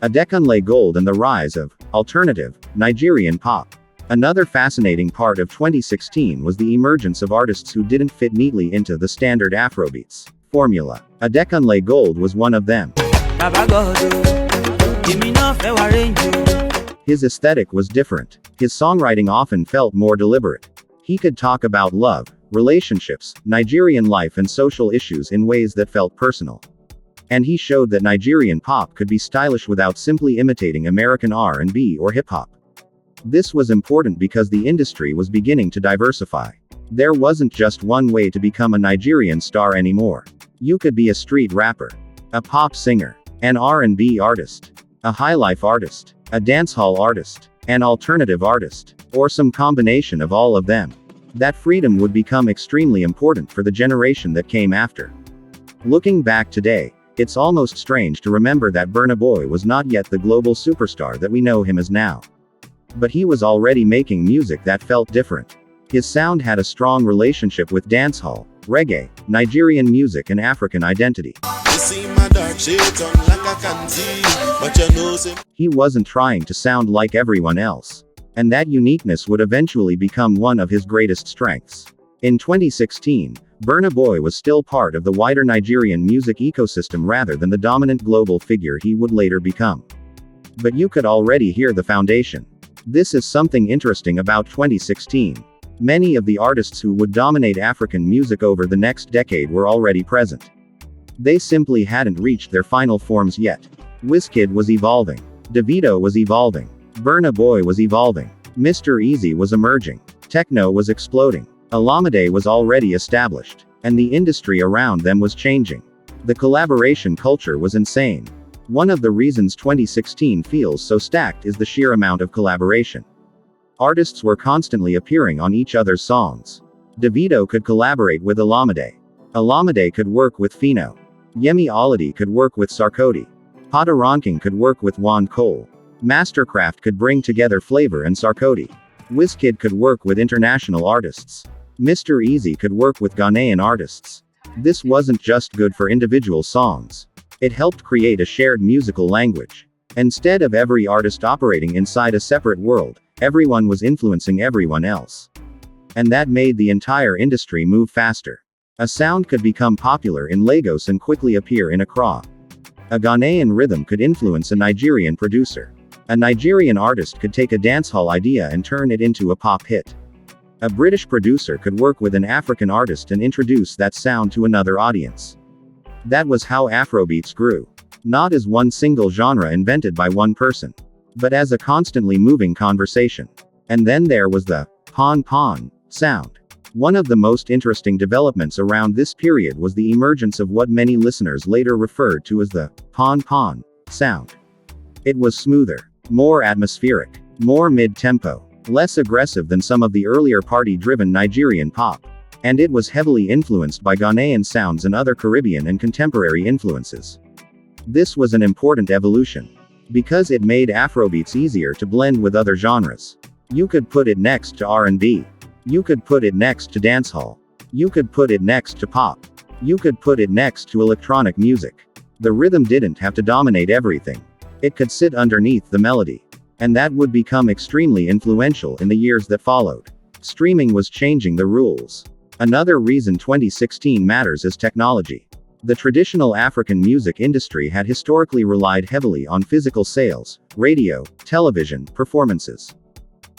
Adekunle Gold and the rise of alternative Nigerian pop. Another fascinating part of 2016 was the emergence of artists who didn't fit neatly into the standard Afrobeats formula. Adekunle Gold was one of them. His aesthetic was different. His songwriting often felt more deliberate. He could talk about love, relationships, Nigerian life and social issues in ways that felt personal. And he showed that Nigerian pop could be stylish without simply imitating American R&B or hip-hop. This was important because the industry was beginning to diversify. There wasn't just one way to become a Nigerian star anymore. You could be a street rapper, a pop singer, an R&B artist, a highlife artist, a dancehall artist, an alternative artist, or some combination of all of them. That freedom would become extremely important for the generation that came after. Looking back today, it's almost strange to remember that Burna Boy was not yet the global superstar that we know him as now. But he was already making music that felt different. His sound had a strong relationship with dancehall, reggae, Nigerian music and African identity. He wasn't trying to sound like everyone else. And that uniqueness would eventually become one of his greatest strengths. In 2016, Burna Boy was still part of the wider Nigerian music ecosystem rather than the dominant global figure he would later become. But you could already hear the foundation. This is something interesting about 2016. Many of the artists who would dominate African music over the next decade were already present. They simply hadn't reached their final forms yet. Wizkid was evolving. Davido was evolving. Burna Boy was evolving. Mr. Eazi was emerging. Tekno was exploding. Olamide was already established. And the industry around them was changing. The collaboration culture was insane. One of the reasons 2016 feels so stacked is the sheer amount of collaboration. Artists were constantly appearing on each other's songs. Davido could collaborate with Olamide. Olamide could work with Phyno. Yemi Alade could work with Sarkodie. Patoranking could work with Juan Cole. Mastercraft could bring together Flavor and Sarkodie. Wizkid could work with international artists. Mr. Eazi could work with Ghanaian artists. This wasn't just good for individual songs. It helped create a shared musical language. Instead of every artist operating inside a separate world, everyone was influencing everyone else. And that made the entire industry move faster. A sound could become popular in Lagos and quickly appear in Accra. A Ghanaian rhythm could influence a Nigerian producer. A Nigerian artist could take a dancehall idea and turn it into a pop hit. A British producer could work with an African artist and introduce that sound to another audience. That was how Afrobeats grew. Not as one single genre invented by one person, but as a constantly moving conversation. And then there was the pon-pon sound. One of the most interesting developments around this period was the emergence of what many listeners later referred to as the pon-pon sound. It was smoother, more atmospheric, more mid-tempo, less aggressive than some of the earlier party-driven Nigerian pop. And it was heavily influenced by Ghanaian sounds and other Caribbean and contemporary influences. This was an important evolution, because it made Afrobeats easier to blend with other genres. You could put it next to R&B. You could put it next to dancehall. You could put it next to pop. You could put it next to electronic music. The rhythm didn't have to dominate everything. It could sit underneath the melody. And that would become extremely influential in the years that followed. Streaming was changing the rules. Another reason 2016 matters is technology. The traditional African music industry had historically relied heavily on physical sales, radio, television, performances,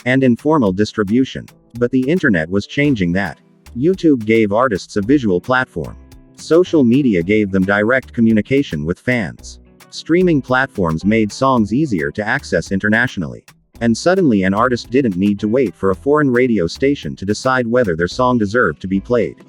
and informal distribution. But the internet was changing that. YouTube gave artists a visual platform. Social media gave them direct communication with fans. Streaming platforms made songs easier to access internationally. And suddenly an artist didn't need to wait for a foreign radio station to decide whether their song deserved to be played.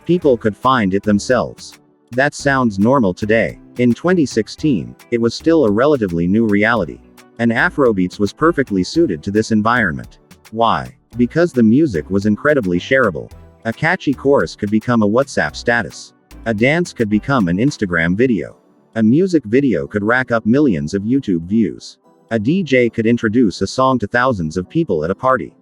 People could find it themselves. That sounds normal today. In 2016, it was still a relatively new reality. And Afrobeats was perfectly suited to this environment. Why? Because the music was incredibly shareable. A catchy chorus could become a WhatsApp status. A dance could become an Instagram video. A music video could rack up millions of YouTube views. A DJ could introduce a song to thousands of people at a party.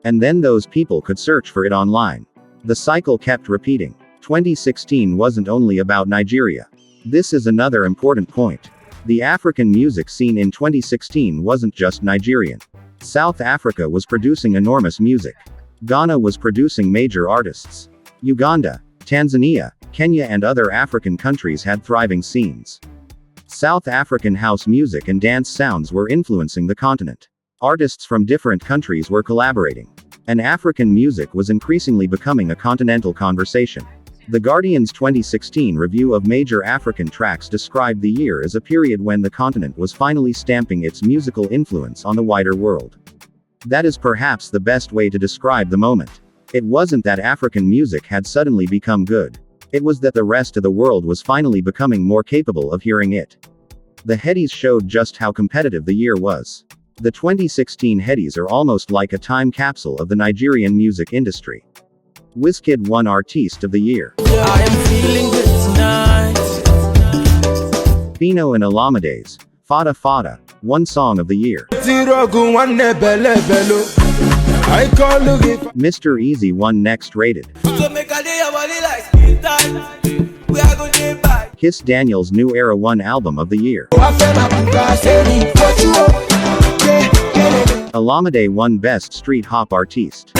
And then those people could search for it online. The cycle kept repeating. 2016 wasn't only about Nigeria. This is another important point. The African music scene in 2016 wasn't just Nigerian. South Africa was producing enormous music. Ghana was producing major artists. Uganda, Tanzania, Kenya and other African countries had thriving scenes. South African house music and dance sounds were influencing the continent. Artists from different countries were collaborating. And African music was increasingly becoming a continental conversation. The Guardian's 2016 review of major African tracks described the year as a period when the continent was finally stamping its musical influence on the wider world. That is perhaps the best way to describe the moment. It wasn't that African music had suddenly become good. It was that the rest of the world was finally becoming more capable of hearing it. The Headies showed just how competitive the year was. The 2016 Headies are almost like a time capsule of the Nigerian music industry. Wizkid won Artiste of the Year. I am feeling good tonight. Phyno and Olamide's Fada Fada won Song of the Year. Mr. Eazi won Next Rated. Kiss Daniel's New Era won Album of the Year. Olamide won Best Street Hop Artiste.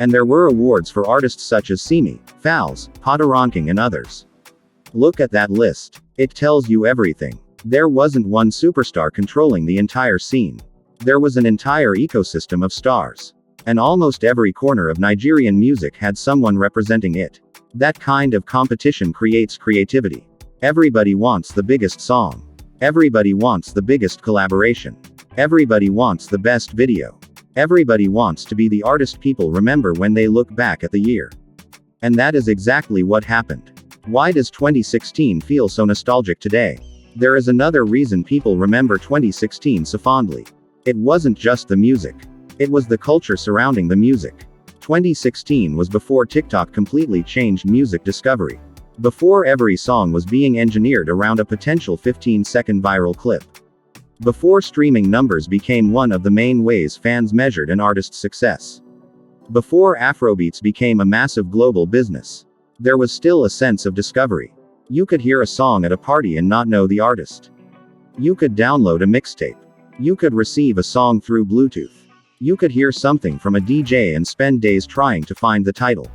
And there were awards for artists such as Simi, Fowls, Patoranking and others. Look at that list. It tells you everything. There wasn't one superstar controlling the entire scene. There was an entire ecosystem of stars. And almost every corner of Nigerian music had someone representing it. That kind of competition creates creativity. Everybody wants the biggest song. Everybody wants the biggest collaboration. Everybody wants the best video. Everybody wants to be the artist people remember when they look back at the year. And that is exactly what happened. Why does 2016 feel so nostalgic today? There is another reason people remember 2016 so fondly. It wasn't just the music. It was the culture surrounding the music. 2016 was before TikTok completely changed music discovery. Before every song was being engineered around a potential 15-second viral clip. Before streaming numbers became one of the main ways fans measured an artist's success. Before Afrobeats became a massive global business. There was still a sense of discovery. You could hear a song at a party and not know the artist. You could download a mixtape. You could receive a song through Bluetooth. You could hear something from a DJ and spend days trying to find the title.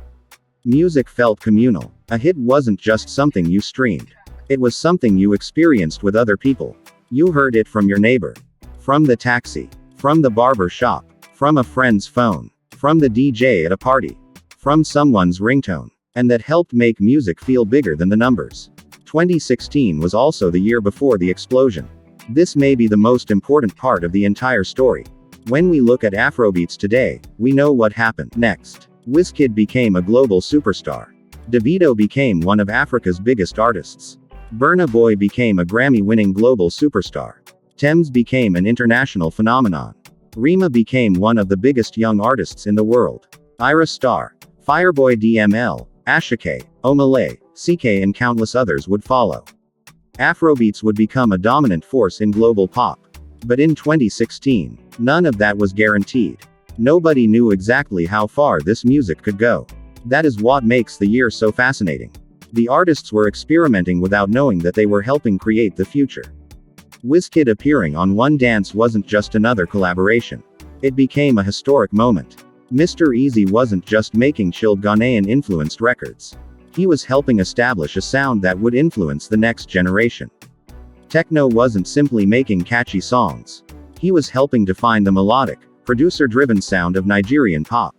Music felt communal. A hit wasn't just something you streamed. It was something you experienced with other people. You heard it from your neighbor. From the taxi. From the barber shop. From a friend's phone. From the DJ at a party. From someone's ringtone. And that helped make music feel bigger than the numbers. 2016 was also the year before the explosion. This may be the most important part of the entire story. When we look at Afrobeats today, we know what happened next. Wizkid became a global superstar. Davido became one of Africa's biggest artists. Burna Boy became a Grammy-winning global superstar. Tems became an international phenomenon. Rema became one of the biggest young artists in the world. Ira Star, Fireboy DML, Ashake, Omale, CK and countless others would follow. Afrobeats would become a dominant force in global pop. But in 2016, none of that was guaranteed. Nobody knew exactly how far this music could go. That is what makes the year so fascinating. The artists were experimenting without knowing that they were helping create the future. Wizkid appearing on One Dance wasn't just another collaboration. It became a historic moment. Mr. Eazi wasn't just making chilled Ghanaian-influenced records. He was helping establish a sound that would influence the next generation. Tekno wasn't simply making catchy songs. He was helping define the melodic, producer-driven sound of Nigerian pop.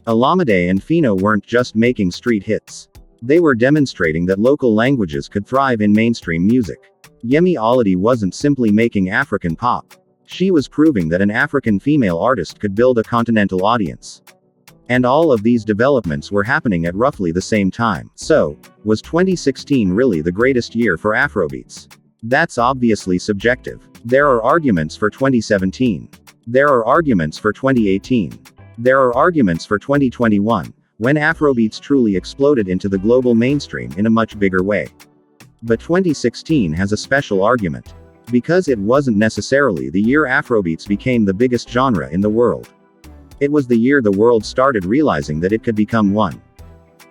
Olamide and Phyno weren't just making street hits. They were demonstrating that local languages could thrive in mainstream music. Yemi Alade wasn't simply making African pop. She was proving that an African female artist could build a continental audience. And all of these developments were happening at roughly the same time. So, was 2016 really the greatest year for Afrobeats? That's obviously subjective. There are arguments for 2017. There are arguments for 2018. There are arguments for 2021, when Afrobeats truly exploded into the global mainstream in a much bigger way. But 2016 has a special argument. Because it wasn't necessarily the year Afrobeats became the biggest genre in the world. It was the year the world started realizing that it could become one.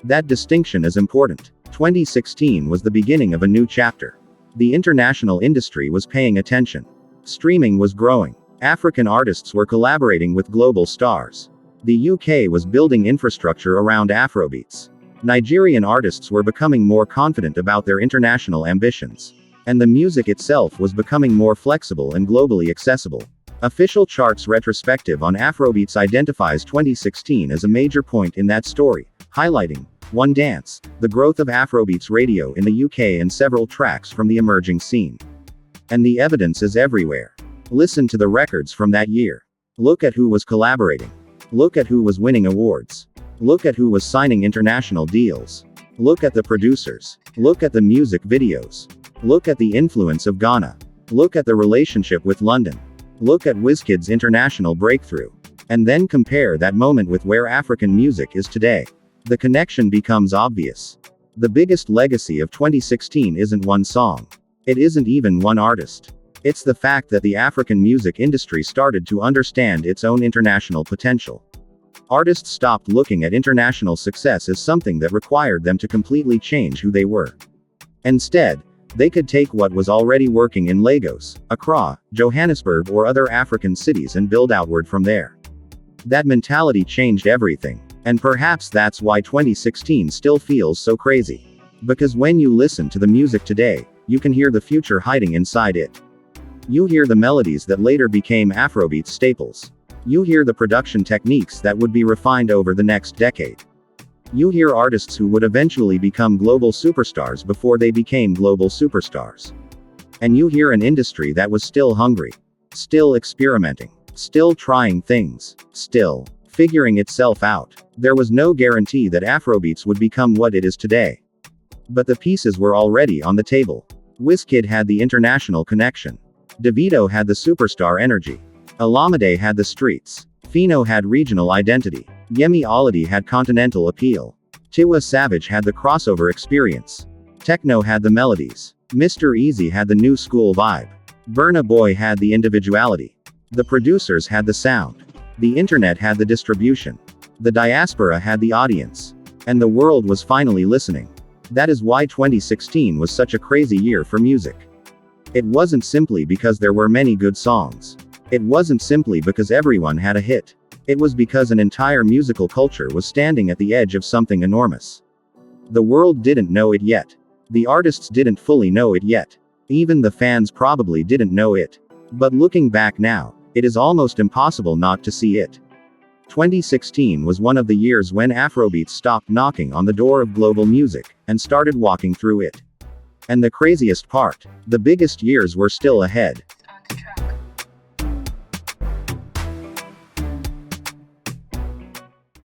That distinction is important. 2016 was the beginning of a new chapter. The international industry was paying attention. Streaming was growing. African artists were collaborating with global stars. The UK was building infrastructure around Afrobeats. Nigerian artists were becoming more confident about their international ambitions. And the music itself was becoming more flexible and globally accessible. Official charts retrospective on Afrobeats identifies 2016 as a major point in that story, highlighting One Dance, the growth of Afrobeats radio in the UK and several tracks from the emerging scene. And the evidence is everywhere. Listen to the records from that year. Look at who was collaborating. Look at who was winning awards. Look at who was signing international deals. Look at the producers. Look at the music videos. Look at the influence of Ghana. Look at the relationship with London. Look at Wizkid's international breakthrough. And then compare that moment with where African music is today. The connection becomes obvious. The biggest legacy of 2016 isn't one song. It isn't even one artist. It's the fact that the African music industry started to understand its own international potential. Artists stopped looking at international success as something that required them to completely change who they were. Instead, they could take what was already working in Lagos, Accra, Johannesburg, or other African cities and build outward from there. That mentality changed everything. And perhaps that's why 2016 still feels so crazy. Because when you listen to the music today, you can hear the future hiding inside it. You hear the melodies that later became Afrobeat staples. You hear the production techniques that would be refined over the next decade. You hear artists who would eventually become global superstars before they became global superstars. And you hear an industry that was still hungry. Still experimenting. Still trying things. Still figuring itself out. There was no guarantee that Afrobeats would become what it is today. But the pieces were already on the table. Wizkid had the international connection. Davido had the superstar energy. Olamide had the streets. Phyno had regional identity. Yemi Alade had continental appeal. Tiwa Savage had the crossover experience. Tekno had the melodies. Mr. Eazi had the new school vibe. Burna Boy had the individuality. The producers had the sound. The internet had the distribution. The diaspora had the audience. And the world was finally listening. That is why 2016 was such a crazy year for music. It wasn't simply because there were many good songs. It wasn't simply because everyone had a hit. It was because an entire musical culture was standing at the edge of something enormous. The world didn't know it yet. The artists didn't fully know it yet. Even the fans probably didn't know it. But looking back now, it is almost impossible not to see it. 2016 was one of the years when Afrobeats stopped knocking on the door of global music, and started walking through it. And the craziest part, the biggest years were still ahead.